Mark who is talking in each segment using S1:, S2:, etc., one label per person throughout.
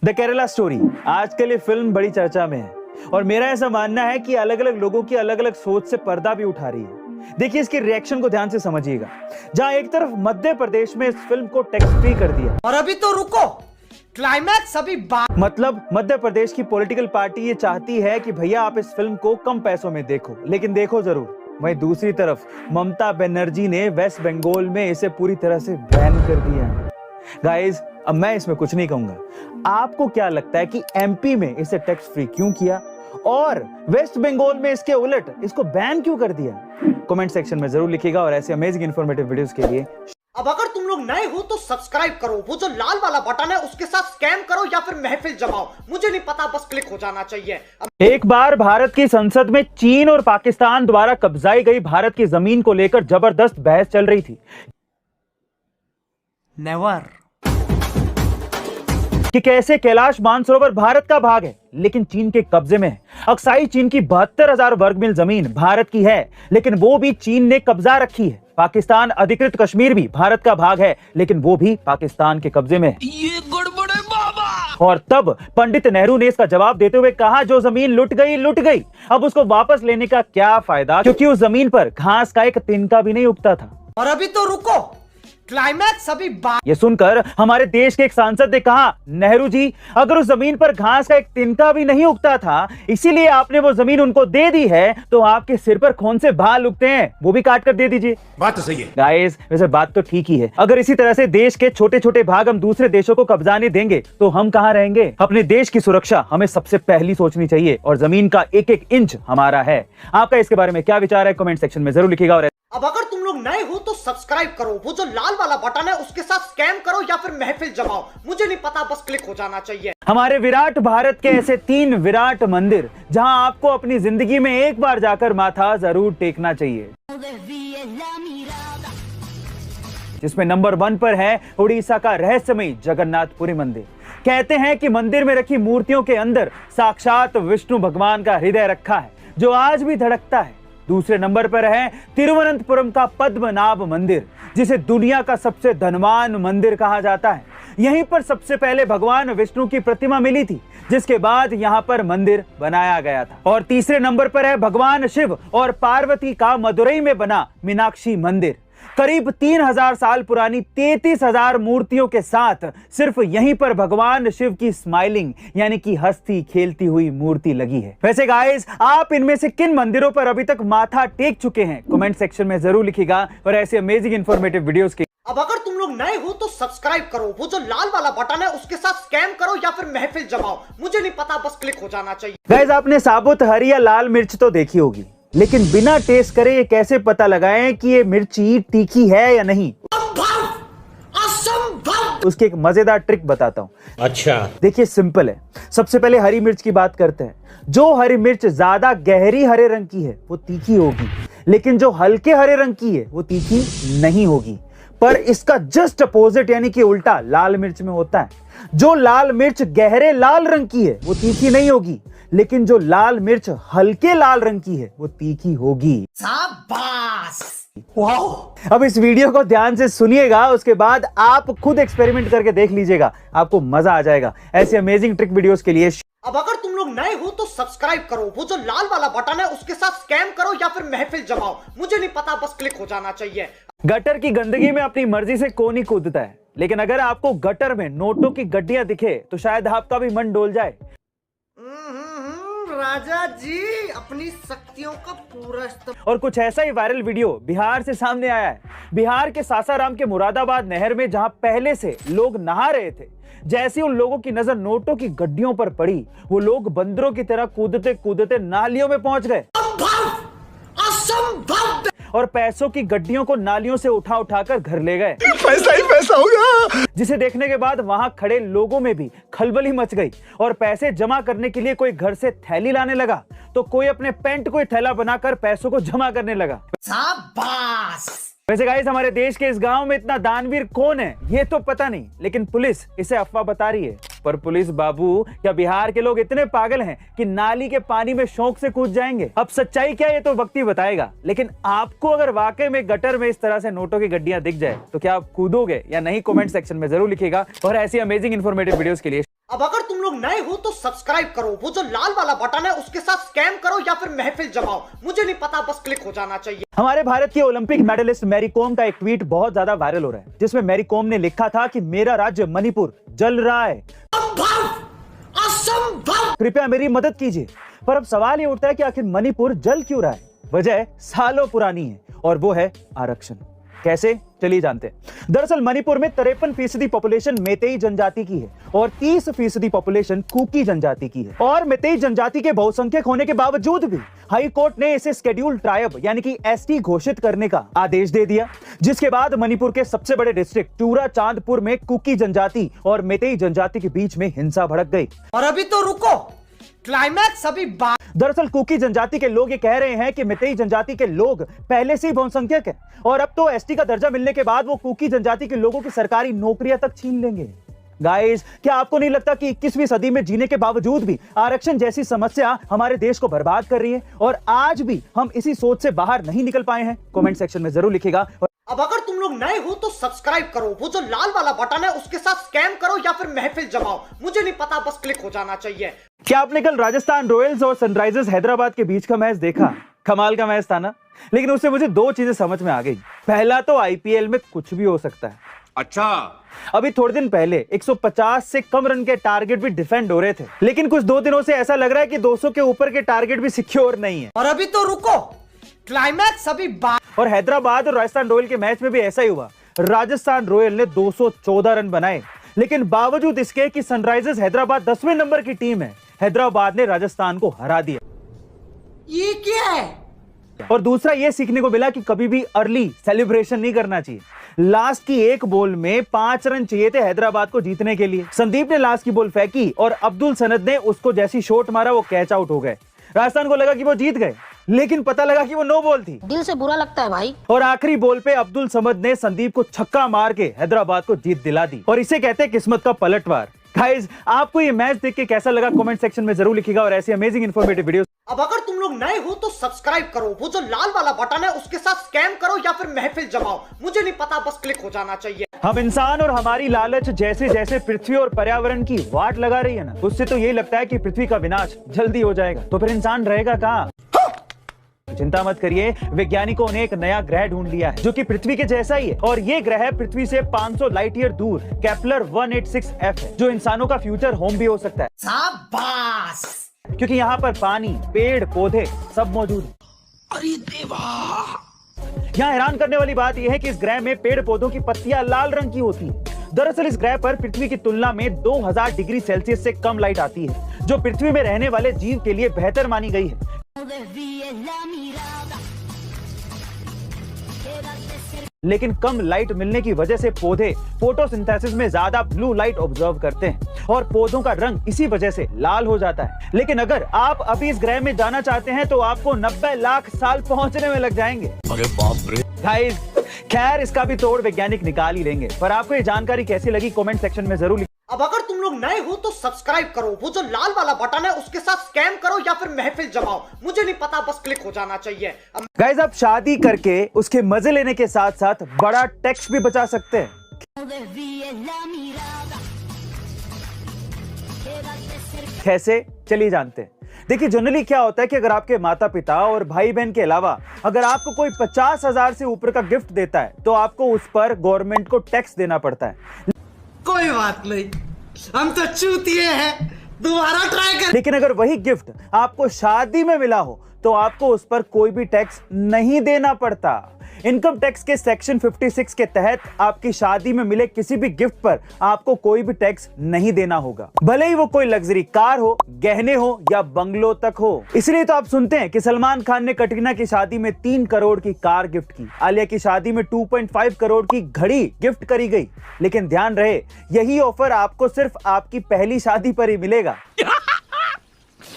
S1: The Kerala story आजकल ये film बड़ी चर्चा में है और मेरा ऐसा मानना है कि अलग अलग लोगों की अलग अलग सोच से पर्दा भी उठा रही है। देखिए इसके रिएक्शन को ध्यान से समझिएगा। जहां एक तरफ मध्य प्रदेश में इस फिल्म को टैक्स फ्री कर दिया
S2: और अभी तो रुको, क्लाइमैक्स अभी
S1: मतलब मध्य प्रदेश की पॉलिटिकल पार्टी ये चाहती है कि भैया आप इस फिल्म को कम पैसों में देखो, लेकिन देखो जरूर। वहीं दूसरी तरफ ममता बनर्जी ने वेस्ट बंगाल में इसे पूरी तरह से बैन कर दिया है। गाइस अब मैं इसमें कुछ नहीं कहूंगा। आपको क्या लगता है कि एमपी में इसे टैक्स फ्री क्यों किया और वेस्ट बंगाल में इसके उलट इसको बैन क्यों कर दिया? कमेंट सेक्शन में जरूर लिखिएगा और ऐसे अमेजिंग इंफॉर्मेटिव वीडियोस के लिए
S2: अब अगर तुम लोग नए हो तो सब्सक्राइब करो, वो जो लाल वाला बटन है उसके साथ स्कैम करो या फिर महफिल जमाओ, मुझे नहीं पता, बस क्लिक हो जाना चाहिए।
S1: एक बार भारत की संसद में चीन और पाकिस्तान द्वारा कब्जाई गई भारत की जमीन को लेकर जबरदस्त बहस चल रही थी।
S2: नेवर
S1: कि कैसे कैलाश मानसरोवर भारत का भाग है लेकिन चीन के कब्जे में है। अक्साई चीन की 72,000 वर्ग मील जमीन भारत की है लेकिन वो भी चीन ने कब्जा रखी है। पाकिस्तान अधिकृत कश्मीर भी भारत का भाग है लेकिन वो भी पाकिस्तान के कब्जे में है।
S2: ये गड़बड़ है बाबा।
S1: और तब पंडित नेहरू ने इसका जवाब देते हुए कहा, जो जमीन लुट गई, अब उसको वापस लेने का क्या फायदा, क्योंकि उस जमीन पर घास का एक तिनका भी नहीं उगता था।
S2: और अभी तो रुको, क्लाइमैक्स अभी
S1: ये सुनकर हमारे देश के एक सांसद ने कहा, नेहरू जी अगर उस जमीन पर घास का एक तिनका भी नहीं उगता था इसीलिए आपने वो जमीन उनको दे दी है, तो आपके सिर पर कौन से बाल उगते हैं वो भी काट कर दे दीजिए।
S3: बात तो सही है
S1: गाइस, वैसे बात तो ठीक ही है। अगर इसी तरह से देश के छोटे छोटे भाग हम दूसरे देशों को कब्जाने देंगे तो हम कहां रहेंगे? अपने देश की सुरक्षा हमें सबसे पहली सोचनी चाहिए और जमीन का एक एक इंच हमारा है। आपका इसके बारे में क्या विचार है कमेंट सेक्शन में जरूर लिखिएगा। और
S2: अब अगर तुम लोग नए हो तो सब्सक्राइब करो, वो जो लाल वाला बटन है उसके साथ स्कैम करो या फिर महफिल जमाओ, मुझे नहीं पता, बस क्लिक हो जाना चाहिए।
S1: हमारे विराट भारत के ऐसे 3 विराट मंदिर जहां आपको अपनी जिंदगी में एक बार जाकर माथा जरूर टेकना चाहिए, जिसमें नंबर 1 पर है उड़ीसा का रहस्यमयी जगन्नाथपुरी मंदिर। कहते हैं कि मंदिर में रखी मूर्तियों के अंदर साक्षात विष्णु भगवान का हृदय रखा है जो आज भी धड़कता है। दूसरे नंबर पर है तिरुवनंतपुरम का पद्मनाभ मंदिर, जिसे दुनिया का सबसे धनवान मंदिर कहा जाता है। यहीं पर सबसे पहले भगवान विष्णु की प्रतिमा मिली थी, जिसके बाद यहाँ पर मंदिर बनाया गया था। और तीसरे नंबर पर है भगवान शिव और पार्वती का मदुरई में बना मीनाक्षी मंदिर। करीब 3000 साल पुरानी 33,000 मूर्तियों के साथ सिर्फ यहीं पर भगवान शिव की स्माइलिंग यानी कि हंसती खेलती हुई मूर्ति लगी है। वैसे गाइस, आप इनमें से किन मंदिरों पर अभी तक माथा टेक चुके हैं कमेंट सेक्शन में जरूर लिखिएगा और ऐसे अमेजिंग इंफॉर्मेटिव वीडियोस के।
S2: अब अगर तुम लोग नए हो तो सब्सक्राइब करो, वो जो लाल वाला बटन है उसके साथ स्कैम करो या फिर महफिल जमाओ, मुझे नहीं पता, बस क्लिक हो जाना चाहिए।
S1: गाइस, आपने साबुत हरी या लाल मिर्च तो देखी होगी, लेकिन बिना टेस्ट करे ये कैसे पता लगाएं कि ये मिर्ची तीखी है या नहीं? उसकी एक मजेदार ट्रिक बताता हूं।
S3: अच्छा,
S1: देखिए सिंपल है। सबसे पहले हरी मिर्च की बात करते हैं। जो हरी मिर्च ज्यादा गहरी हरे रंग की है वो तीखी होगी, लेकिन जो हल्के हरे रंग की है वो तीखी नहीं होगी। पर इसका जस्ट अपोजिट यानी कि उल्टा लाल मिर्च में होता है। जो लाल मिर्च गहरे लाल रंग की है वो तीखी नहीं होगी, लेकिन जो लाल मिर्च हल्के लाल रंग की है वो तीखी होगी।
S2: शाबाश,
S1: वाओ! अब इस वीडियो को ध्यान से सुनिएगा, उसके बाद आप खुद एक्सपेरिमेंट करके देख लीजिएगा, आपको मजा आ जाएगा। ऐसे अमेजिंग ट्रिक वीडियोस के लिए
S2: अब अगर तुम लोग नए हो तो सब्सक्राइब करो, वो जो लाल वाला बटन है उसके साथ स्कैम करो या फिर महफिल जमाओ, मुझे नहीं पता, बस क्लिक हो जाना चाहिए।
S1: गटर की गंदगी में अपनी मर्जी से कौन ही कूदता है, लेकिन अगर आपको गटर में नोटों की गड्डियां दिखे तो शायद आपका भी मन डोल जाए।
S2: राजा जी अपनी शक्तियों का पूरा
S1: और कुछ ऐसा ही वायरल वीडियो बिहार से सामने आया है। बिहार के सासाराम के मुरादाबाद नहर में जहां पहले से लोग नहा रहे थे, जैसे उन लोगों की नजर नोटों की गड्डियों पर पड़ी, वो लोग बंदरों की तरह कूदते कूदते नालियों में पहुंच गए और पैसों की गड्डियों को नालियों से उठा उठाकर घर ले गए।
S3: पैसा ही पैसा होगा।
S1: जिसे देखने के बाद वहां खड़े लोगों में भी खलबली मच गई और पैसे जमा करने के लिए कोई घर से थैली लाने लगा तो कोई अपने पेंट को थैला बनाकर पैसों को जमा करने लगा।
S2: शाबाश।
S1: वैसे गाइस, हमारे देश के इस गांव में इतना दानवीर कौन है ये तो पता नहीं, लेकिन पुलिस इसे अफवाह बता रही है। पर पुलिस बाबू, क्या बिहार के लोग इतने पागल हैं कि नाली के पानी में शौक से कूद जाएंगे? अब सच्चाई क्या है ये तो वक्त ही बताएगा, लेकिन आपको अगर वाकई में गटर में इस तरह से नोटों की गड्डियां दिख जाए तो क्या आप कूदोगे या नहीं कमेंट सेक्शन में जरूर लिखिएगा और ऐसी अमेजिंग इंफॉर्मेटिव वीडियोस के लिए
S2: अब अगर तुम लोग नए हो तो सब्सक्राइब करो, वो जो लाल वाला बटन है उसके साथ स्कैम करो या फिर महफिल जमाओ, मुझे नहीं पता, बस क्लिक हो जाना चाहिए।
S1: हमारे भारत की ओलंपिक मेडलिस्ट मैरी कॉम का एक ट्वीट बहुत ज्यादा वायरल हो रहा है, जिसमें मैरी कॉम ने लिखा था कि मेरा राज्य मणिपुर जल रहा है,
S2: असंभव।
S1: कृपया मेरी मदद कीजिए। पर अब सवाल ये उठता है कि आखिर मणिपुर जल क्यों रहा है? वजह सालों पुरानी है और वो है आरक्षण। कैसे? चलिए जानते हैं। दरअसल मणिपुर में 53% पॉपुलेशन मेतेई जनजाति की है और 30% पॉपुलेशन कुकी जनजाति की है। और मेतेई जनजाति के बहुसंख्यक होने के बावजूद भी हाई कोर्ट ने इसे शेड्यूल्ड ट्राइब यानी कि एसटी घोषित करने का आदेश दे दिया, जिसके बाद मणिपुर के सबसे बड़े डिस्ट्रिक्ट टूरा चांदपुर में कुकी जनजाति और मेतेई जनजाति के बीच में हिंसा भड़क गई।
S2: और अभी तो रुको, क्लाइमैक्स अभी बात।
S1: दरअसल कुकी जनजाति के लोग ये कह रहे हैं कि मेतेई जनजाति के लोग पहले से ही बहुसंख्यक हैं और अब तो एसटी का दर्जा मिलने के बाद वो कुकी जनजाति के लोगों की सरकारी नौकरियां तक छीन लेंगे। गाइस, क्या आपको नहीं लगता कि 21वीं सदी में जीने के बावजूद भी आरक्षण जैसी समस्या हमारे देश को बर्बाद कर रही है और आज भी हम इसी सोच से बाहर नहीं निकल पाए हैं? कमेंट सेक्शन में जरूर लिखिएगा।
S2: अब अगर तुम लोग नए हो तो सब्सक्राइब करो, वो जो लाल वाला बटन है उसके साथ स्कैम करो या फिर महफिल जमाओ, मुझे नहीं पता, बस क्लिक हो जाना चाहिए।
S1: क्या आपने कल राजस्थान रॉयल्स और सनराइजर्स हैदराबाद के बीच का मैच देखा? कमाल का मैच था ना? लेकिन उससे मुझे दो चीजें समझ में आ गई। पहला तो आईपीएल में कुछ भी हो सकता है।
S3: अच्छा,
S1: अभी थोड़े दिन पहले 150 से कम रन के टारगेट भी डिफेंड हो रहे थे, लेकिन कुछ 2 दिनों से ऐसा लग रहा है कि 200 के ऊपर के टारगेट भी सिक्योर नहीं है।
S2: और अभी तो रुको, क्लाइमैक्स अभी बात।
S1: और हैदराबाद और राजस्थान रॉयल के मैच में भी ऐसा ही हुआ। राजस्थान रॉयल ने 214 रन बनाए, लेकिन बावजूद इसके कि सनराइजर्स हैदराबाद 10वें नंबर की टीम है, हैदराबाद ने राजस्थान को हरा दिया।
S2: ये क्या है?
S1: और दूसरा ये सीखने को मिला कि कभी भी अर्ली सेलिब्रेशन नहीं करना चाहिए। लास्ट की एक बॉल में 5 रन चाहिए थे हैदराबाद को जीतने के लिए। संदीप ने लास्ट की बॉल फेंकी और अब्दुल सनद ने उसको जैसी शॉट मारा वो कैच आउट हो गए। राजस्थान को लगा कि वो जीत गए, लेकिन पता लगा कि वो नो बॉल थी।
S4: दिल से बुरा लगता है भाई।
S1: और आखिरी बॉल पे अब्दुल समद ने संदीप को छक्का मार के हैदराबाद को जीत दिला दी और इसे कहते हैं किस्मत का पलटवार। गाइस, आपको ये मैच देख के कैसा लगा कमेंट सेक्शन में जरूर लिखिएगा और ऐसी अमेजिंग इन्फॉर्मेटिव वीडियोस।
S2: अब अगर तुम लोग नए हो तो सब्सक्राइब करो, वो जो लाल वाला बटन है उसके साथ स्कैम करो या फिर महफिल जमाओ, मुझे नहीं पता, बस क्लिक हो जाना चाहिए।
S1: हम इंसान और हमारी लालच जैसे जैसे पृथ्वी और पर्यावरण की वाट लगा रही है ना, उससे तो यही लगता है कि पृथ्वी का विनाश जल्दी हो जाएगा। तो फिर इंसान रहेगा कहाँ? चिंता मत करिए, वैज्ञानिकों ने एक नया ग्रह ढूंढ लिया है जो कि पृथ्वी के जैसा ही है और ये ग्रह पृथ्वी से 500 लाइट ईयर दूर केपलर 186f है, जो इंसानों का फ्यूचर होम भी हो सकता है।
S2: शाबाश!
S1: क्योंकि यहाँ पर पानी, पेड़, पौधे सब मौजूद है।
S3: अरे देवा,
S1: यहाँ हैरान करने वाली बात यह है कि इस ग्रह में पेड़ पौधों की पत्तियां लाल रंग की होती है। दरअसल इस ग्रह पर पृथ्वी की तुलना में 2000 डिग्री सेल्सियस से कम लाइट आती है, जो पृथ्वी में रहने वाले जीव के लिए बेहतर मानी गई है। लेकिन कम लाइट मिलने की वजह से पौधे फोटोसिंथेसिस में ज्यादा ब्लू लाइट ऑब्जर्व करते हैं और पौधों का रंग इसी वजह से लाल हो जाता है। लेकिन अगर आप अभी इस ग्रह में जाना चाहते हैं तो आपको 90 लाख साल पहुंचने में लग जाएंगे।
S3: अरे बाप रे।
S1: गाइस, खैर इसका भी तोड़ वैज्ञानिक निकाल ही लेंगे। पर आपको ये जानकारी कैसी लगी कमेंट सेक्शन में जरूर।
S2: अब अगर तुम लोग नए हो तो सब्सक्राइब करो, वो जो लाल वाला बटन है उसके साथ स्कैम करो या फिर महफिल जमाओ, मुझे नहीं पता, बस क्लिक हो जाना चाहिए।
S1: गाइस, आप शादी करके उसके मजे लेने के साथ साथ बड़ा टैक्स भी बचा सकते हैं। कैसे? चलिए जानते हैं। देखिए, जनरली क्या होता है कि अगर आपके माता पिता और भाई बहन के अलावा अगर आपको कोई 50,000 से ऊपर का गिफ्ट देता है तो आपको उस पर गवर्नमेंट को टैक्स देना पड़ता है।
S2: कोई बात नहीं, हम तो चूतिए हैं, दोबारा ट्राई कर।
S1: लेकिन अगर वही गिफ्ट आपको शादी में मिला हो तो आपको उस पर कोई भी टैक्स नहीं देना पड़ता। इनकम टैक्स के सेक्शन 56 के तहत आपकी शादी में मिले किसी भी गिफ्ट पर आपको कोई भी टैक्स नहीं देना होगा, भले ही वो कोई लग्जरी कार हो, गहने हो या बंगलो तक हो। इसलिए तो आप सुनते हैं कि सलमान खान ने कटरीना की शादी में 3 करोड़ की कार गिफ्ट की, आलिया की शादी में 2.5 करोड़ की घड़ी गिफ्ट करी गई। लेकिन ध्यान रहे, यही ऑफर आपको सिर्फ आपकी पहली शादी पर ही मिलेगा।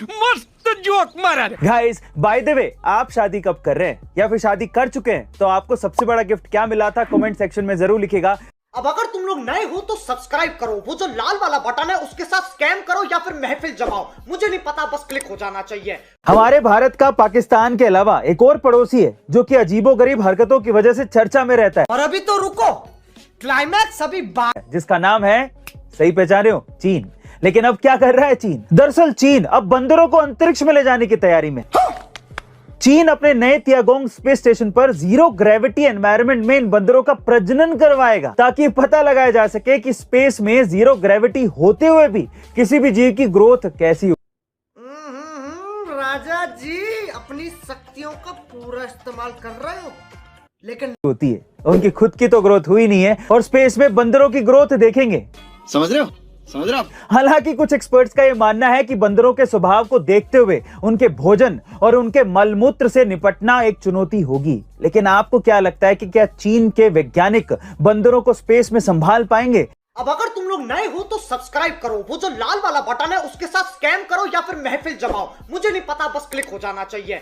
S3: मस्त जोक मारा।
S1: गाइस, बाय द वे, आप शादी कब कर रहे हैं या फिर शादी कर चुके हैं तो आपको सबसे बड़ा गिफ्ट क्या मिला था कमेंट सेक्शन में जरूर लिखिएगा।
S2: अब अगर तुम लोग नए हो तो सब्सक्राइब करो, वो जो लाल वाला बटन है उसके साथ स्कैम करो या फिर महफिल जमाओ, मुझे नहीं पता, बस क्लिक हो जाना चाहिए।
S1: हमारे भारत का पाकिस्तान के अलावा एक और पड़ोसी है जो कि अजीबोगरीब हरकतों की वजह से चर्चा में रहता है।
S2: और अभी तो रुको, क्लाइमैक्स अभी बात,
S1: जिसका नाम है, सही पहचाने हो, चीन। लेकिन अब क्या कर रहा है चीन? दरअसल चीन अब बंदरों को अंतरिक्ष में ले जाने की तैयारी में। चीन अपने नए तियागोंग स्पेस स्टेशन पर जीरो ग्रेविटी एनवायरनमेंट में इन बंदरों का प्रजनन करवाएगा, ताकि पता लगाया जा सके कि स्पेस में जीरो ग्रेविटी होते हुए भी किसी भी जीव की ग्रोथ कैसी हो।
S2: राजा जी अपनी शक्तियों का पूरा इस्तेमाल कर रहे हो, लेकिन
S1: होती है। उनकी खुद की तो ग्रोथ हुई नहीं है और स्पेस में बंदरों की ग्रोथ देखेंगे।
S3: समझ रहे हो? समझ रहे हो?
S1: हालांकि कुछ एक्सपर्ट्स का यह मानना है कि बंदरों के स्वभाव को देखते हुए उनके भोजन और उनके मलमूत्र से निपटना एक चुनौती होगी। लेकिन आपको क्या लगता है कि क्या चीन के वैज्ञानिक बंदरों को स्पेस में संभाल पाएंगे?
S2: अब अगर तुम लोग नए हो तो सब्सक्राइब करो, वो जो लाल वाला बटन है उसके साथ स्कैम करो या फिर महफिल जमाओ, मुझे नहीं पता, बस क्लिक हो जाना चाहिए।